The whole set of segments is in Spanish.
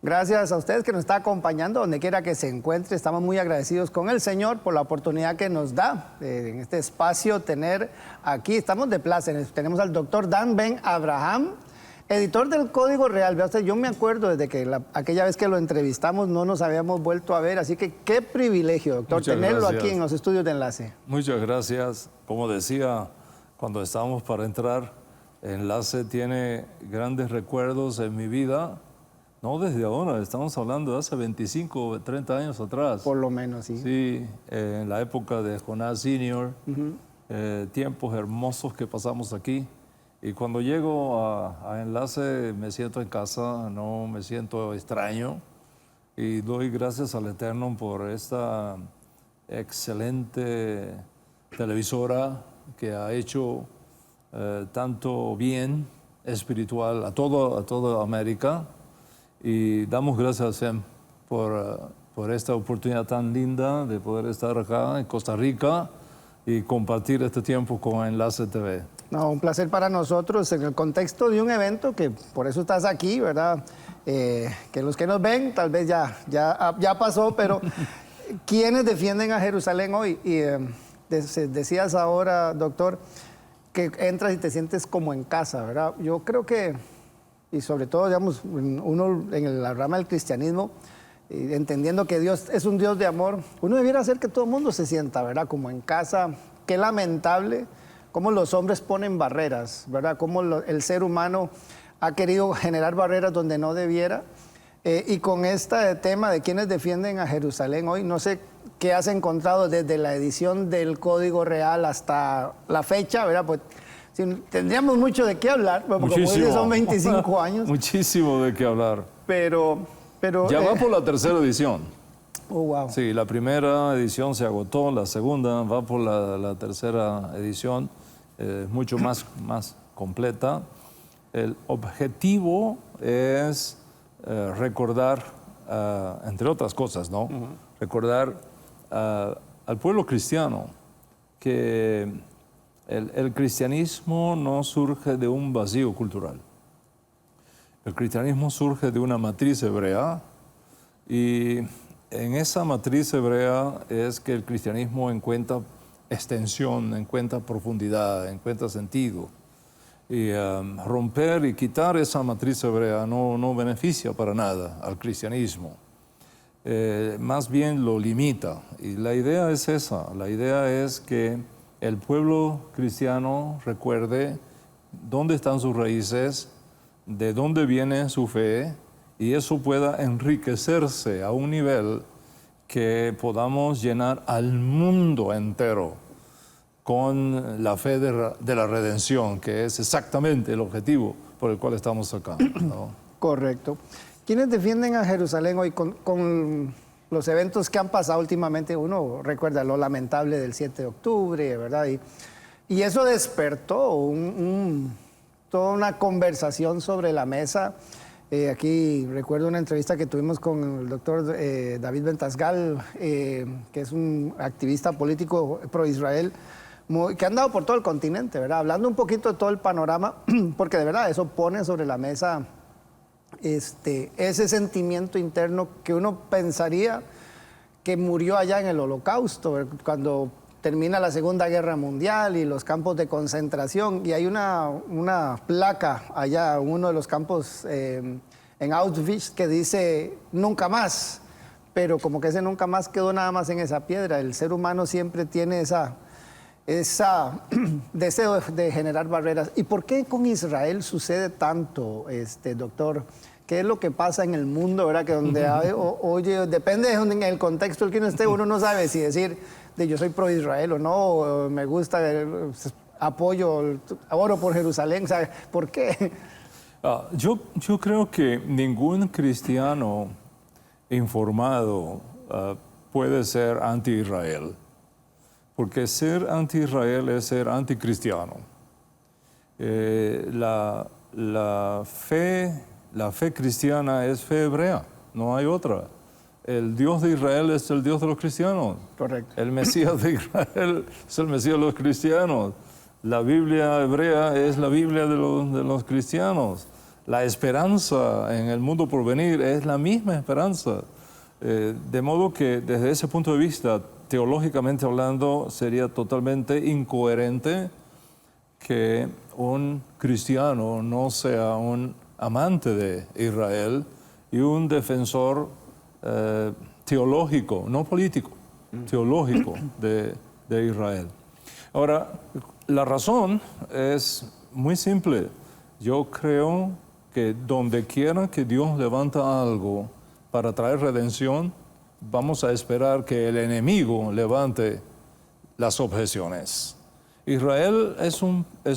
Gracias a ustedes que nos está acompañando, donde quiera que se encuentre. Estamos muy agradecidos con el Señor por la oportunidad que nos da en este espacio tener aquí. Estamos de plaza. Tenemos al doctor Dan Ben Abraham, editor del Código Real. Vea usted, yo me acuerdo desde que aquella vez que lo entrevistamos no nos habíamos vuelto a ver, así que qué privilegio, doctor, tenerlo aquí en los estudios de Enlace. Muchas gracias. Como decía cuando estábamos para entrar, Enlace tiene grandes recuerdos en mi vida. No desde ahora, estamos hablando de hace 25 o 30 años atrás. Por lo menos, sí. Sí, en la época de Jonás Senior, tiempos hermosos que pasamos aquí. Y cuando llego a Enlace me siento en casa, no me siento extraño. Y doy gracias al Eterno por esta excelente televisora que ha hecho tanto bien espiritual a toda América. Y damos gracias a SEM por esta oportunidad tan linda de poder estar acá en Costa Rica y compartir este tiempo con Enlace TV. No, un placer para nosotros en el contexto de un evento que por eso estás aquí, ¿verdad? Que los que nos ven tal vez ya pasó, pero ¿quiénes defienden a Jerusalén hoy? Y decías ahora, doctor, que entras y te sientes como en casa, ¿verdad? Yo creo que, y sobre todo, digamos, uno en la rama del cristianismo, entendiendo que Dios es un Dios de amor, uno debiera hacer que todo el mundo se sienta, ¿verdad? Como en casa. Qué lamentable cómo los hombres ponen barreras, ¿verdad? Cómo el ser humano ha querido generar barreras donde no debiera. Y con este tema de quienes defienden a Jerusalén hoy, no sé qué has encontrado desde la edición del Código Real hasta la fecha, ¿verdad? Pues tendríamos mucho de qué hablar, porque como dices, son 25 años. Muchísimo de qué hablar. Pero ya va por la tercera edición. Oh, wow. Sí, la primera edición se agotó, la segunda va por la tercera edición, mucho más completa. El objetivo es recordar, entre otras cosas, ¿no? Recordar al pueblo cristiano que el cristianismo no surge de un vacío cultural. El cristianismo surge de una matriz hebrea y en esa matriz hebrea es que el cristianismo encuentra extensión, encuentra profundidad, encuentra sentido. Y romper y quitar esa matriz hebrea no beneficia para nada al cristianismo. Más bien lo limita. Y la idea es esa, la idea es que el pueblo cristiano recuerde dónde están sus raíces, de dónde viene su fe, y eso pueda enriquecerse a un nivel que podamos llenar al mundo entero con la fe de la redención, que es exactamente el objetivo por el cual estamos acá, ¿no? Correcto. ¿Quiénes defienden a Jerusalén hoy con los eventos que han pasado últimamente? Uno recuerda lo lamentable del 7 de octubre, ¿verdad? Y eso despertó toda una conversación sobre la mesa. Aquí recuerdo una entrevista que tuvimos con el doctor David Ventasgal, que es un activista político pro-Israel, que ha andado por todo el continente, ¿verdad? Hablando un poquito de todo el panorama, porque de verdad eso pone sobre la mesa ese sentimiento interno que uno pensaría que murió allá en el Holocausto, cuando termina la Segunda Guerra Mundial y los campos de concentración, y hay una placa allá en uno de los campos en Auschwitz que dice nunca más, pero como que ese nunca más quedó nada más en esa piedra. El ser humano siempre tiene esa deseo de generar barreras. ¿Y por qué con Israel sucede tanto, doctor? ¿Qué es lo que pasa en el mundo, verdad? Que donde oye, depende de en el contexto en el que uno esté, uno no sabe si decir yo soy pro Israel o no, o me gusta, apoyo, oro por Jerusalén, ¿sabe? ¿Por qué? Yo creo que ningún cristiano informado puede ser anti-Israel, porque ser anti-Israel es ser anticristiano. La fe cristiana es fe hebrea, no hay otra. El Dios de Israel es el Dios de los cristianos. Correcto. El Mesías de Israel es el Mesías de los cristianos. La Biblia hebrea es la Biblia de los cristianos. la esperanza en el mundo por venir es la misma esperanza. De modo que desde ese punto de vista, teológicamente hablando, sería totalmente incoherente que un cristiano no sea un amante de Israel y un defensor teológico, no político, teológico de Israel. Ahora, la razón es muy simple. Yo creo que donde quiera que Dios levanta algo para traer redención, vamos a esperar que el enemigo levante las objeciones. Israel es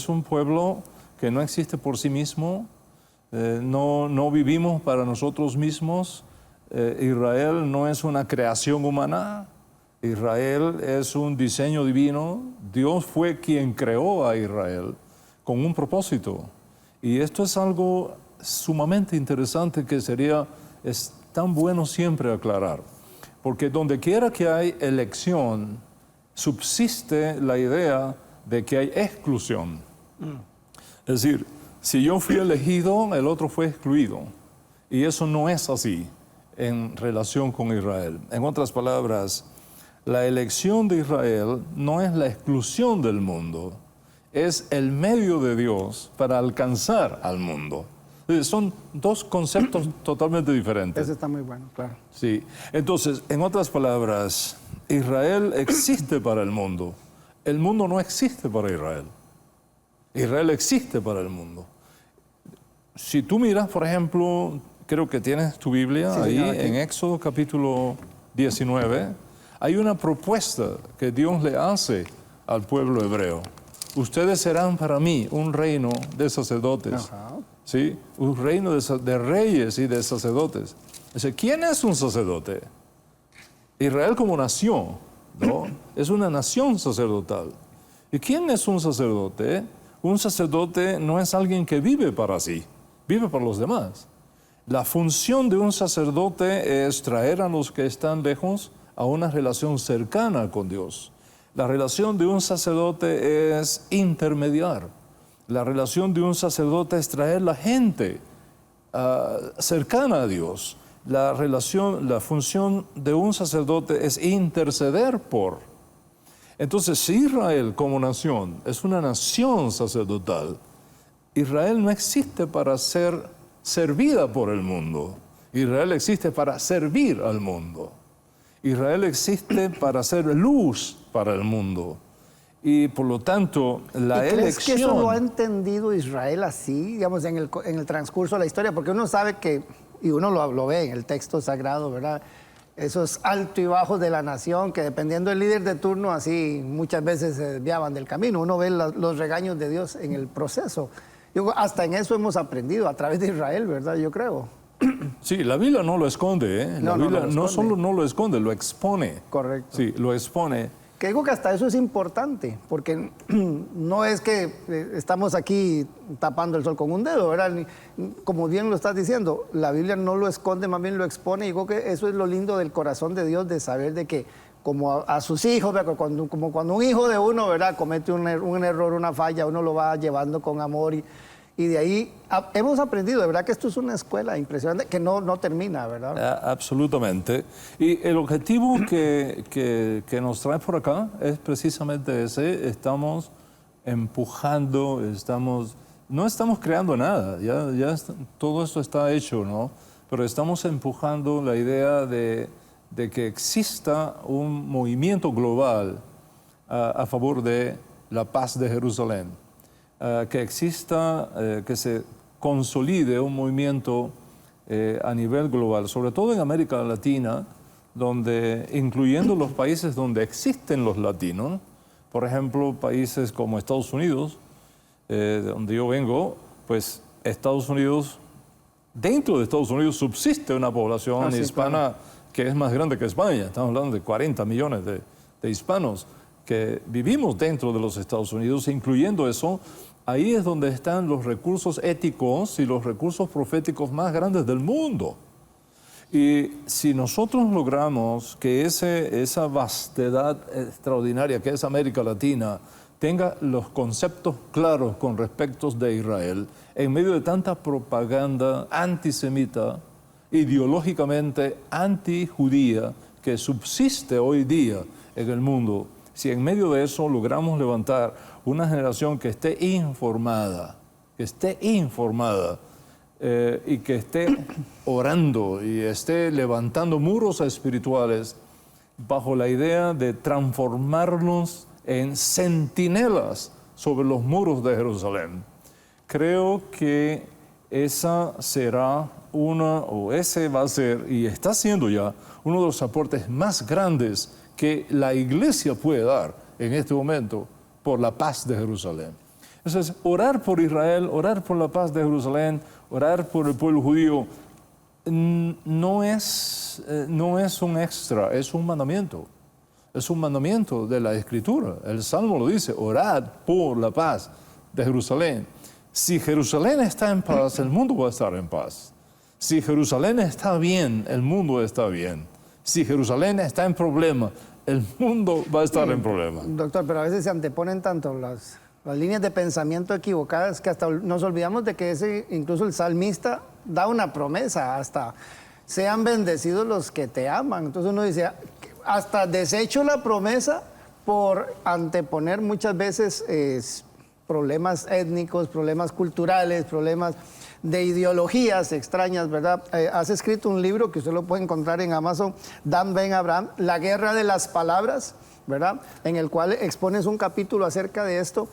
un pueblo que no existe por sí mismo, no vivimos para nosotros mismos. Israel no es una creación humana, Israel es un diseño divino. Dios fue quien creó a Israel con un propósito. Y esto es algo sumamente interesante que es tan bueno siempre aclarar. Porque donde quiera que hay elección, subsiste la idea de que hay exclusión. Es decir, si yo fui elegido, el otro fue excluido. Y eso no es así en relación con Israel. En otras palabras, la elección de Israel no es la exclusión del mundo, es el medio de Dios para alcanzar al mundo. Son dos conceptos totalmente diferentes. Eso está muy bueno, claro. Sí. Entonces, en otras palabras, Israel existe para el mundo no existe para Israel. Israel existe para el mundo. Si tú miras, por ejemplo, creo que tienes tu Biblia Sí, ahí señor, aquí. en Éxodo capítulo 19, hay una propuesta que Dios le hace al pueblo hebreo. Ustedes serán para mí un reino de sacerdotes, Ajá. ¿sí? Un reino de reyes y de sacerdotes. Dice, ¿quién es un sacerdote? Israel como nación, ¿no? Es una nación sacerdotal. ¿Y quién es un sacerdote? Un sacerdote no es alguien que vive para sí, vive para los demás. La función de un sacerdote es traer a los que están lejos a una relación cercana con Dios. La relación de un sacerdote es intermediar. La relación de un sacerdote es traer la gente cercana a Dios. La función de un sacerdote es interceder por. Entonces, si Israel como nación es una nación sacerdotal, Israel no existe para ser servida por el mundo. Israel existe para servir al mundo. Israel existe para ser luz para el mundo. Y por lo tanto, la ¿Y crees que eso lo ha elección... entendido Israel así, digamos, en el transcurso de la historia? Porque uno sabe que, y uno lo ve en el texto sagrado, ¿verdad? Esos altos y bajos de la nación, que dependiendo del líder de turno, así muchas veces se desviaban del camino. Uno ve los regaños de Dios en el proceso. Hasta en eso hemos aprendido, a través de Israel, ¿verdad? Yo creo. Sí, la Biblia no lo esconde, ¿eh? La No, no Biblia lo no esconde. solo no lo esconde, lo expone. Correcto. Sí, lo expone. Que digo que hasta eso es importante, porque no es que estamos aquí tapando el sol con un dedo, ¿verdad? Como bien lo estás diciendo, la Biblia no lo esconde, más bien lo expone. Y digo que eso es lo lindo del corazón de Dios, de saber de que como a sus hijos, ¿verdad? Como cuando un hijo de uno, ¿verdad?, comete un error, una falla, uno lo va llevando con amor y de ahí hemos aprendido, de verdad que esto es una escuela impresionante que no termina, ¿verdad? Absolutamente. Y el objetivo que nos trae por acá es precisamente ese. Estamos empujando, no estamos creando nada, todo esto está hecho, ¿no? Pero estamos empujando la idea de que exista un movimiento global a favor de la paz de Jerusalén. Que exista, que se consolide un movimiento a nivel global, sobre todo en América Latina, donde, incluyendo los países donde existen los latinos, por ejemplo, países como Estados Unidos, de donde yo vengo, pues Estados Unidos, dentro de Estados Unidos subsiste una población sí, hispana, claro, que es más grande que España. Estamos hablando de 40 millones de hispanos que vivimos dentro de los Estados Unidos. Incluyendo eso, ahí es donde están los recursos éticos y los recursos proféticos más grandes del mundo. Y si nosotros logramos que esa vastedad extraordinaria que es América Latina tenga los conceptos claros con respecto de Israel, en medio de tanta propaganda antisemita, ideológicamente antijudía, que subsiste hoy día en el mundo. Si en medio de eso logramos levantar una generación que esté informada, y que esté orando y esté levantando muros espirituales bajo la idea de transformarnos en centinelas sobre los muros de Jerusalén. Creo que esa será ese va a ser, y está siendo ya, uno de los aportes más grandes que la iglesia puede dar en este momento por la paz de Jerusalén. Entonces, orar por Israel, orar por la paz de Jerusalén, orar por el pueblo judío, no es un extra, es un mandamiento. Es un mandamiento de la Escritura. El Salmo lo dice, orad por la paz de Jerusalén. Si Jerusalén está en paz, el mundo va a estar en paz. Si Jerusalén está bien, el mundo está bien. Si Jerusalén está en problema, el mundo va a estar en problema. Doctor, pero a veces se anteponen tanto las líneas de pensamiento equivocadas que hasta nos olvidamos de que incluso el salmista da una promesa, hasta sean bendecidos los que te aman. Entonces uno dice, hasta desecho la promesa por anteponer muchas veces problemas étnicos, problemas culturales, problemas de ideologías extrañas, ¿verdad? Has escrito un libro que usted lo puede encontrar en Amazon, Dan Ben Abraham, La guerra de las palabras, ¿verdad? En el cual expones un capítulo acerca de esto,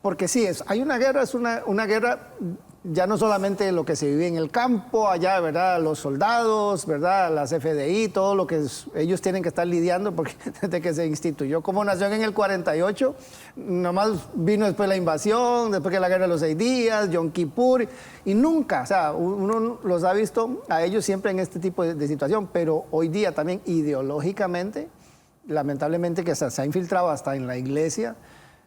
porque sí, hay una guerra, es una guerra ya no solamente lo que se vive en el campo, allá, ¿verdad? Los soldados, ¿verdad? Las FDI, todo lo que ellos tienen que estar lidiando, porque desde que se instituyó como nación en el 48, nomás vino después la invasión, después que la guerra de los 6 días, Yom Kippur, y nunca, o sea, uno los ha visto a ellos siempre en este tipo de situación, pero hoy día también ideológicamente, lamentablemente que se ha infiltrado hasta en la iglesia.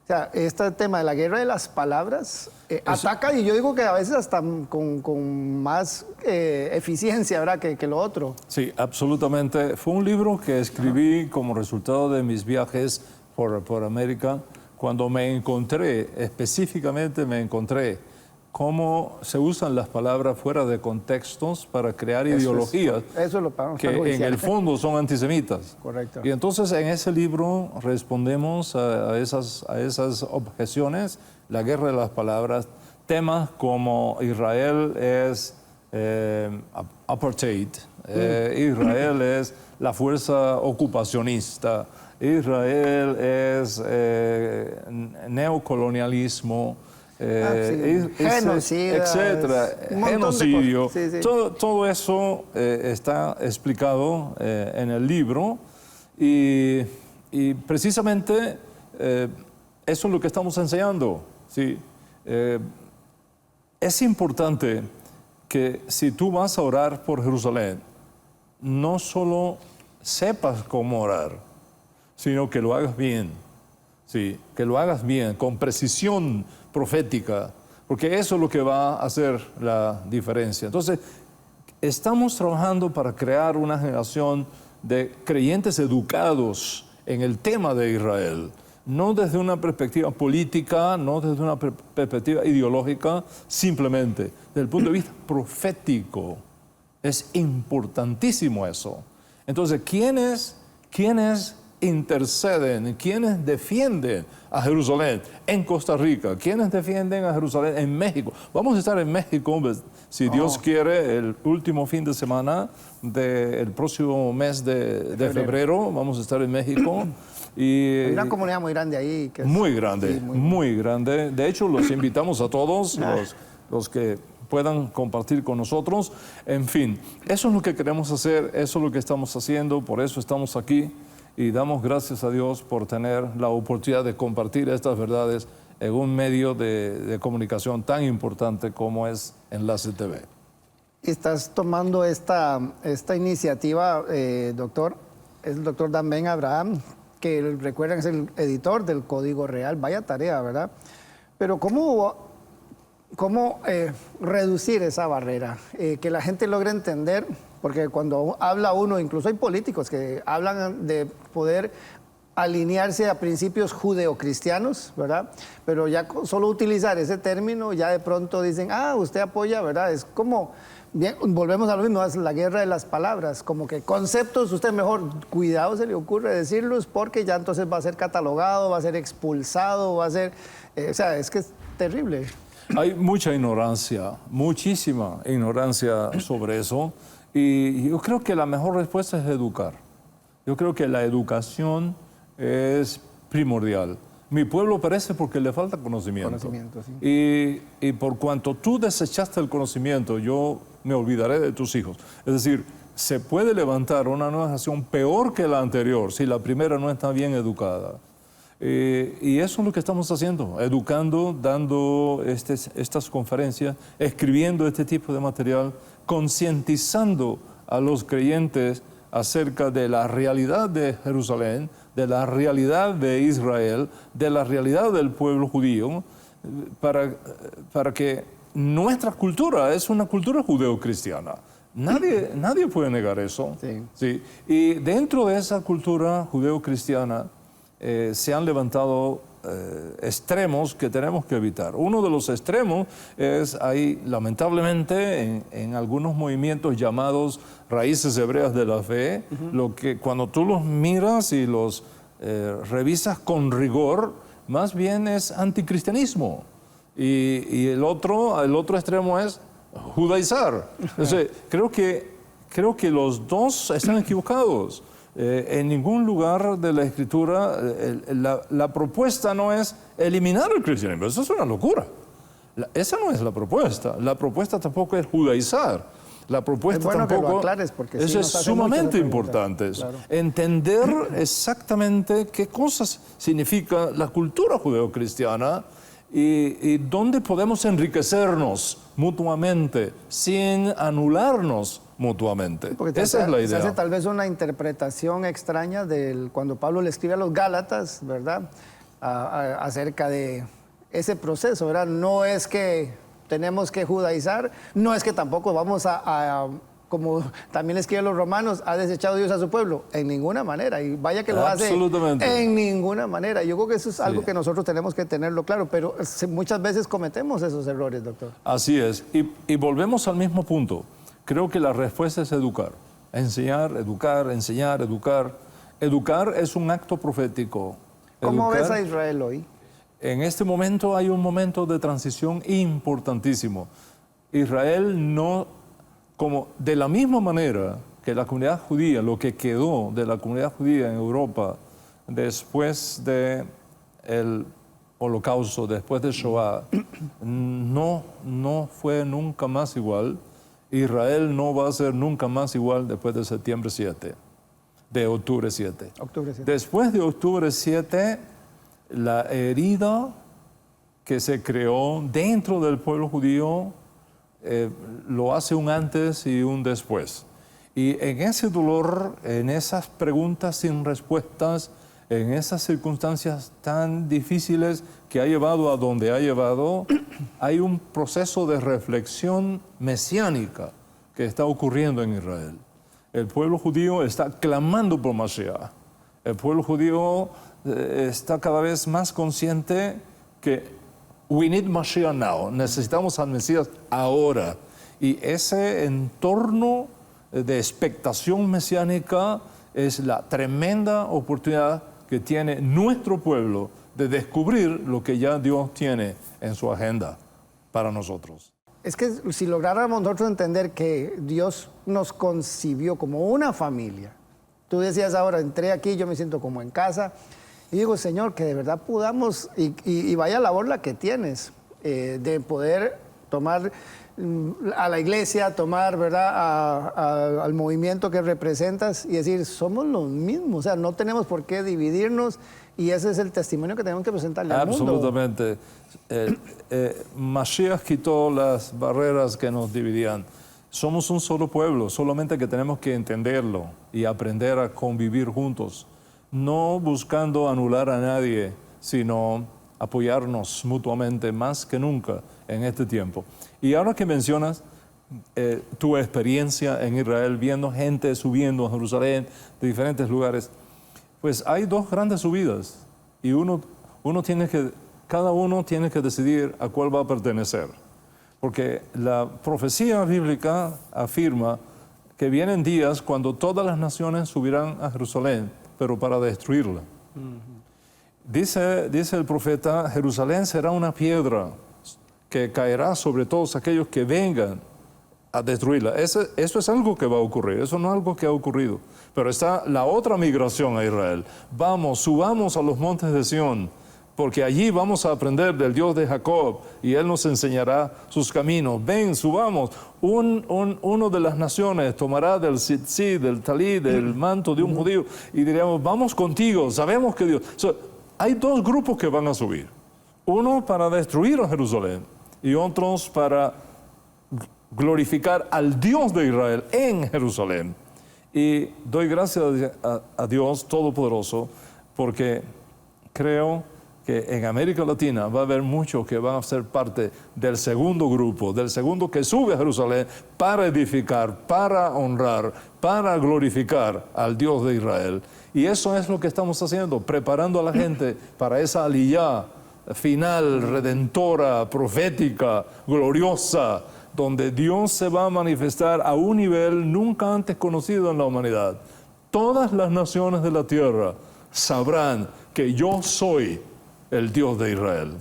O sea, este tema de la guerra de las palabras ataca, y yo digo que a veces hasta con más eficiencia, ¿verdad?, que lo otro. Sí, absolutamente. Fue un libro que escribí como resultado de mis viajes por América, cuando específicamente me encontré cómo se usan las palabras fuera de contextos para crear ideologías que en el fondo son antisemitas. Correcto. Y entonces en ese libro respondemos a esas objeciones, la guerra de las palabras, temas como Israel es apartheid, Israel es la fuerza ocupacionista, Israel es neocolonialismo, etcétera, genocidio. Sí, sí. Todo eso está explicado en el libro, y precisamente eso es lo que estamos enseñando. ¿Sí? Es importante que si tú vas a orar por Jerusalén, no solo sepas cómo orar, sino que lo hagas bien. Sí, que lo hagas bien, con precisión profética, porque eso es lo que va a hacer la diferencia. Entonces, estamos trabajando para crear una generación de creyentes educados en el tema de Israel, no desde una perspectiva política, no desde una perspectiva ideológica, simplemente desde el punto de vista profético. Es importantísimo eso. Entonces, ¿quiénes interceden, quienes defienden a Jerusalén en Costa Rica, quienes defienden a Jerusalén en México? Vamos a estar en México, si Dios quiere, el último fin de semana del próximo mes de febrero. Vamos a estar en México. Y hay una comunidad muy grande ahí. Muy grande, sí, muy grande. De hecho, los invitamos a todos, los que puedan compartir con nosotros. En fin, eso es lo que queremos hacer, eso es lo que estamos haciendo, por eso estamos aquí. Y damos gracias a Dios por tener la oportunidad de compartir estas verdades en un medio de comunicación tan importante como es Enlace TV. Estás tomando esta iniciativa, doctor, es el doctor Dan Ben Abraham, que recuerdan es el editor del Código Real. Vaya tarea, ¿verdad? Pero ¿cómo reducir esa barrera? Que la gente logre entender. Porque cuando habla uno, incluso hay políticos que hablan de poder alinearse a principios judeocristianos, ¿verdad? Pero ya solo utilizar ese término, ya de pronto dicen, usted apoya, ¿verdad? Es como, bien, volvemos a lo mismo, es la guerra de las palabras, como que conceptos, usted mejor, cuidado se le ocurre decirlos, porque ya entonces va a ser catalogado, va a ser expulsado, va a ser, o sea, es que es terrible. Hay mucha ignorancia, muchísima ignorancia sobre eso, y yo creo que la mejor respuesta es educar. Yo creo que la educación es primordial. Mi pueblo perece porque le falta conocimiento. Sí. Y por cuanto tú desechaste el conocimiento, yo me olvidaré de tus hijos. Es decir, se puede levantar una nueva nación peor que la anterior si la primera no está bien educada. Y eso es lo que estamos haciendo, educando, dando estas conferencias, escribiendo este tipo de material, concientizando a los creyentes acerca de la realidad de Jerusalén, de la realidad de Israel, de la realidad del pueblo judío, para que nuestra cultura es una cultura judeocristiana. Nadie puede negar eso. Sí. Sí. Y dentro de esa cultura judeocristiana se han levantado extremos que tenemos que evitar. Uno de los extremos es ahí, lamentablemente, en algunos movimientos llamados raíces hebreas de la fe, lo que cuando tú los miras y los revisas con rigor, más bien es anticristianismo. Y el otro extremo es judaizar. Entonces, creo que los dos están equivocados. En ningún lugar de la Escritura la propuesta no es eliminar el cristianismo. Eso es una locura. Esa no es la propuesta. La propuesta tampoco es judaizar. La propuesta es bueno tampoco... que lo aclares porque eso es sumamente importante. Claro. Entender exactamente qué cosas significa la cultura judeocristiana y dónde podemos enriquecernos mutuamente sin anularnos mutuamente. Porque esa es la idea. Se hace tal vez una interpretación extraña cuando Pablo le escribe a los Gálatas, ¿verdad? Acerca de ese proceso, ¿verdad? No es que tenemos que judaizar, no es que tampoco vamos como también le escribe a los romanos, ha desechado Dios a su pueblo, en ninguna manera, y vaya que lo hace en ninguna manera. Yo creo que eso es algo que nosotros tenemos que tenerlo claro, pero muchas veces cometemos esos errores, doctor. Así es, y volvemos al mismo punto. Creo que la respuesta es educar, enseñar, educar, enseñar, educar. Educar es un acto profético. ¿Cómo ves a Israel hoy? En este momento hay un momento de transición importantísimo. Israel no, como de la misma manera que la comunidad judía, lo que quedó de la comunidad judía en Europa después del Holocausto, después de Shoah, no fue nunca más igual. Israel no va a ser nunca más igual después de septiembre 7, de octubre 7. Después de octubre 7, la herida que se creó dentro del pueblo judío lo hace un antes y un después. Y en ese dolor, en esas preguntas sin respuestas, en esas circunstancias tan difíciles que ha llevado a donde ha llevado, hay un proceso de reflexión mesiánica que está ocurriendo en Israel. El pueblo judío está clamando por Mashiach. El pueblo judío está cada vez más consciente que we need Mashiach now, necesitamos al Mesías ahora. Y ese entorno de expectación mesiánica es la tremenda oportunidad que tiene nuestro pueblo de descubrir lo que ya Dios tiene en su agenda para nosotros. Es que si lográramos nosotros entender que Dios nos concibió como una familia, tú decías ahora, entré aquí, yo me siento como en casa, y digo, Señor, que de verdad podamos, y vaya labor la que tienes, de poder tomar a la iglesia, tomar, ¿verdad?, al movimiento que representas y decir, somos los mismos, o sea, no tenemos por qué dividirnos, y ese es el testimonio que tenemos que presentarle al mundo. Absolutamente. Mashiach quitó las barreras que nos dividían. Somos un solo pueblo, solamente que tenemos que entenderlo y aprender a convivir juntos, no buscando anular a nadie, sino apoyarnos mutuamente más que nunca en este tiempo. Y ahora que mencionas tu experiencia en Israel, viendo gente subiendo a Jerusalén de diferentes lugares, Pues hay dos grandes subidas y cada uno tiene que decidir a cuál va a pertenecer. Porque la profecía bíblica afirma que vienen días cuando todas las naciones subirán a Jerusalén, pero para destruirla. Dice el profeta, Jerusalén será una piedra que caerá sobre todos aquellos que vengan a destruirla. Eso es algo que va a ocurrir, eso no es algo que ha ocurrido. Pero está la otra migración a Israel. Vamos, subamos a los montes de Sión, porque allí vamos a aprender del Dios de Jacob y Él nos enseñará sus caminos. Ven, subamos. Uno de las naciones tomará del tzitzit, del talí, del manto de un judío y diríamos, vamos contigo, sabemos que Dios... hay dos grupos que van a subir. Uno para destruir a Jerusalén y otros para glorificar al Dios de Israel en Jerusalén. Y doy gracias a Dios Todopoderoso porque creo que en América Latina va a haber muchos que van a ser parte del segundo grupo, del segundo que sube a Jerusalén para edificar, para honrar, para glorificar al Dios de Israel. Y eso es lo que estamos haciendo, preparando a la gente para esa aliyá final, redentora, profética, gloriosa, donde Dios se va a manifestar a un nivel nunca antes conocido en la humanidad. Todas las naciones de la tierra sabrán que yo soy el Dios de Israel.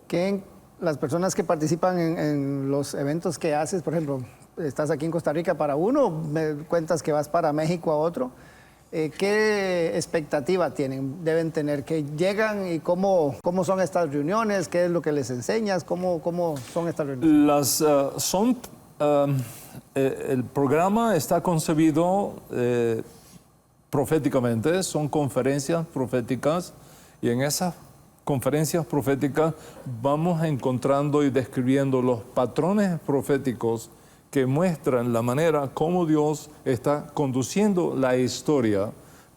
Que las personas que participan en los eventos que haces, por ejemplo, estás aquí en Costa Rica para uno, me cuentas que vas para México a otro, ¿qué expectativa deben tener? ¿Que llegan y cómo son estas reuniones? ¿Qué es lo que les enseñas? ¿Cómo son estas reuniones? El programa está concebido proféticamente, son conferencias proféticas y en esas conferencias proféticas vamos encontrando y describiendo los patrones proféticos que muestran la manera como Dios está conduciendo la historia,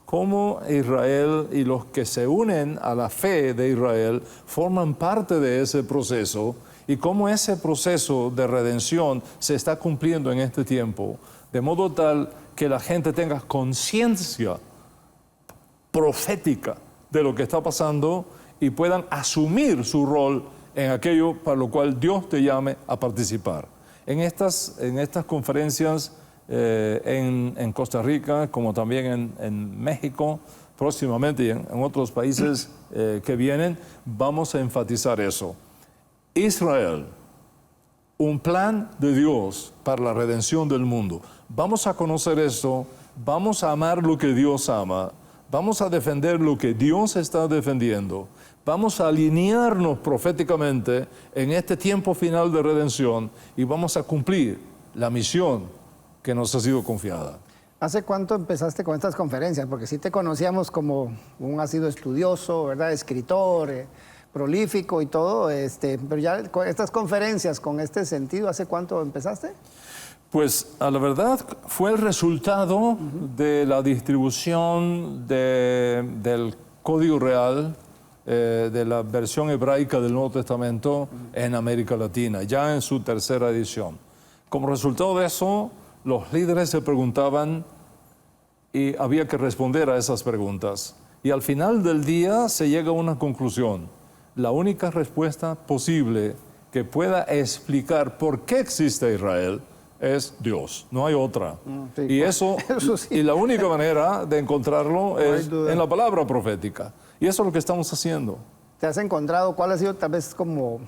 cómo Israel y los que se unen a la fe de Israel forman parte de ese proceso y cómo ese proceso de redención se está cumpliendo en este tiempo, de modo tal que la gente tenga conciencia profética de lo que está pasando y puedan asumir su rol en aquello para lo cual Dios te llame a participar. En estas conferencias en Costa Rica, como también en México, próximamente y en otros países que vienen, vamos a enfatizar eso. Israel, un plan de Dios para la redención del mundo. Vamos a conocer esto, vamos a amar lo que Dios ama, vamos a defender lo que Dios está defendiendo, vamos a alinearnos proféticamente en este tiempo final de redención y vamos a cumplir la misión que nos ha sido confiada. ¿Hace cuánto empezaste con estas conferencias? Porque sí te conocíamos como un ácido estudioso, ¿verdad? Escritor, prolífico y todo, pero ya con estas conferencias, con este sentido, ¿hace cuánto empezaste? Pues a la verdad fue el resultado de la distribución del Código Real, de la versión hebraica del Nuevo Testamento en América Latina, ya en su tercera edición. Como resultado de eso, los líderes se preguntaban y había que responder a esas preguntas. Y al final del día se llega a una conclusión. La única respuesta posible que pueda explicar por qué existe Israel es Dios, no hay otra. Sí, y eso sí. Y la única manera de encontrarlo es en la palabra profética. Y eso es lo que estamos haciendo. ¿Te has encontrado cuál ha sido tal vez como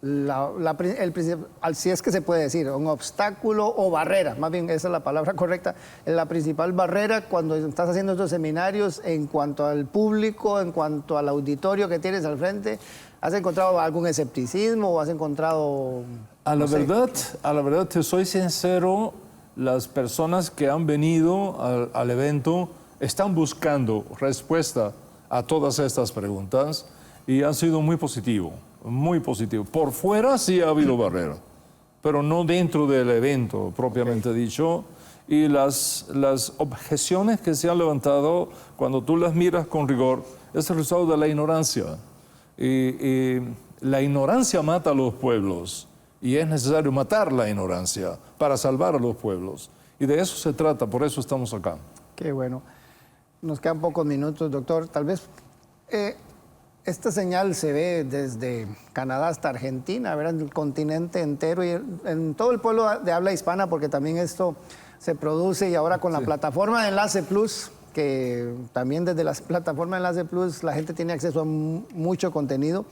el principal, si es que se puede decir, un obstáculo o barrera, más bien esa es la palabra correcta, la principal barrera cuando estás haciendo estos seminarios en cuanto al público, en cuanto al auditorio que tienes al frente? ¿Has encontrado algún escepticismo o has encontrado...? A la verdad, te soy sincero, las personas que han venido al evento están buscando respuesta a todas estas preguntas y han sido muy positivo, muy positivo. Por fuera sí ha habido barrera, pero no dentro del evento propiamente dicho. Y las objeciones que se han levantado, cuando tú las miras con rigor, es el resultado de la ignorancia. Y la ignorancia mata a los pueblos. Y es necesario matar la ignorancia para salvar a los pueblos. Y de eso se trata, por eso estamos acá. Qué bueno. Nos quedan pocos minutos, doctor. Tal vez esta señal se ve desde Canadá hasta Argentina, ¿verdad? En el continente entero y en todo el pueblo de habla hispana, porque también esto se produce y ahora con la plataforma de Enlace Plus, que también desde la plataforma de Enlace Plus la gente tiene acceso a mucho contenido.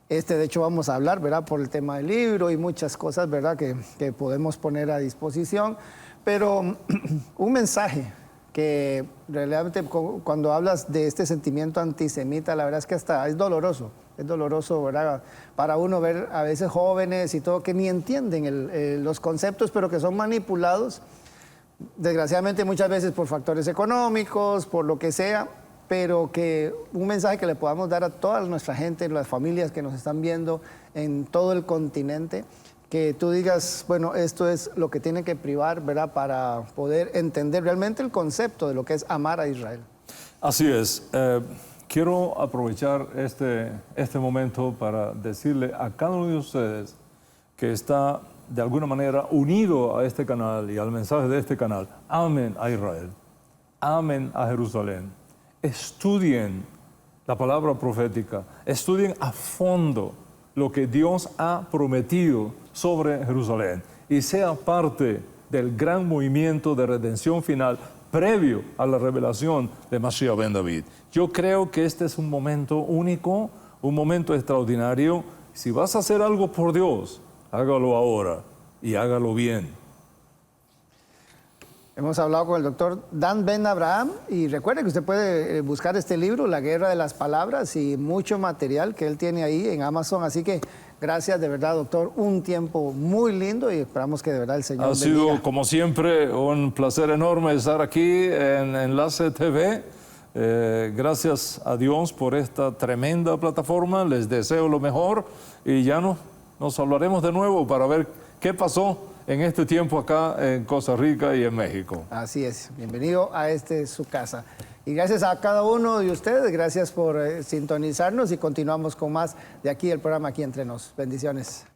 De hecho, vamos a hablar, ¿verdad? Por el tema del libro y muchas cosas, ¿verdad? Que podemos poner a disposición. Pero un mensaje que realmente cuando hablas de este sentimiento antisemita, la verdad es que hasta es doloroso, ¿verdad? Para uno ver a veces jóvenes y todo que ni entienden los conceptos, pero que son manipulados, desgraciadamente muchas veces por factores económicos, por lo que sea, pero que un mensaje que le podamos dar a toda nuestra gente, las familias que nos están viendo en todo el continente, que tú digas, bueno, esto es lo que tiene que privar, ¿verdad?, para poder entender realmente el concepto de lo que es amar a Israel. Así es. Quiero aprovechar este momento para decirle a cada uno de ustedes que está de alguna manera unido a este canal y al mensaje de este canal: amen a Israel, amen a Jerusalén. Estudien la palabra profética, estudien a fondo lo que Dios ha prometido sobre Jerusalén y sea parte del gran movimiento de redención final previo a la revelación de Mashiach ben David. Yo creo que este es un momento único, un momento extraordinario. Si vas a hacer algo por Dios, hágalo ahora y hágalo bien. Hemos hablado con el doctor Dan Ben Abraham y recuerde que usted puede buscar este libro, La Guerra de las Palabras, y mucho material que él tiene ahí en Amazon. Así que gracias de verdad, doctor. Un tiempo muy lindo y esperamos que de verdad el Señor Ha bendiga. sido, como siempre, un placer enorme estar aquí en Enlace TV. Gracias a Dios por esta tremenda plataforma. Les deseo lo mejor y ya nos hablaremos de nuevo para ver qué pasó en este tiempo acá en Costa Rica y en México. Así es, bienvenido a su casa. Y gracias a cada uno de ustedes, gracias por sintonizarnos y continuamos con más de aquí, el programa Aquí Entre Nos. Bendiciones.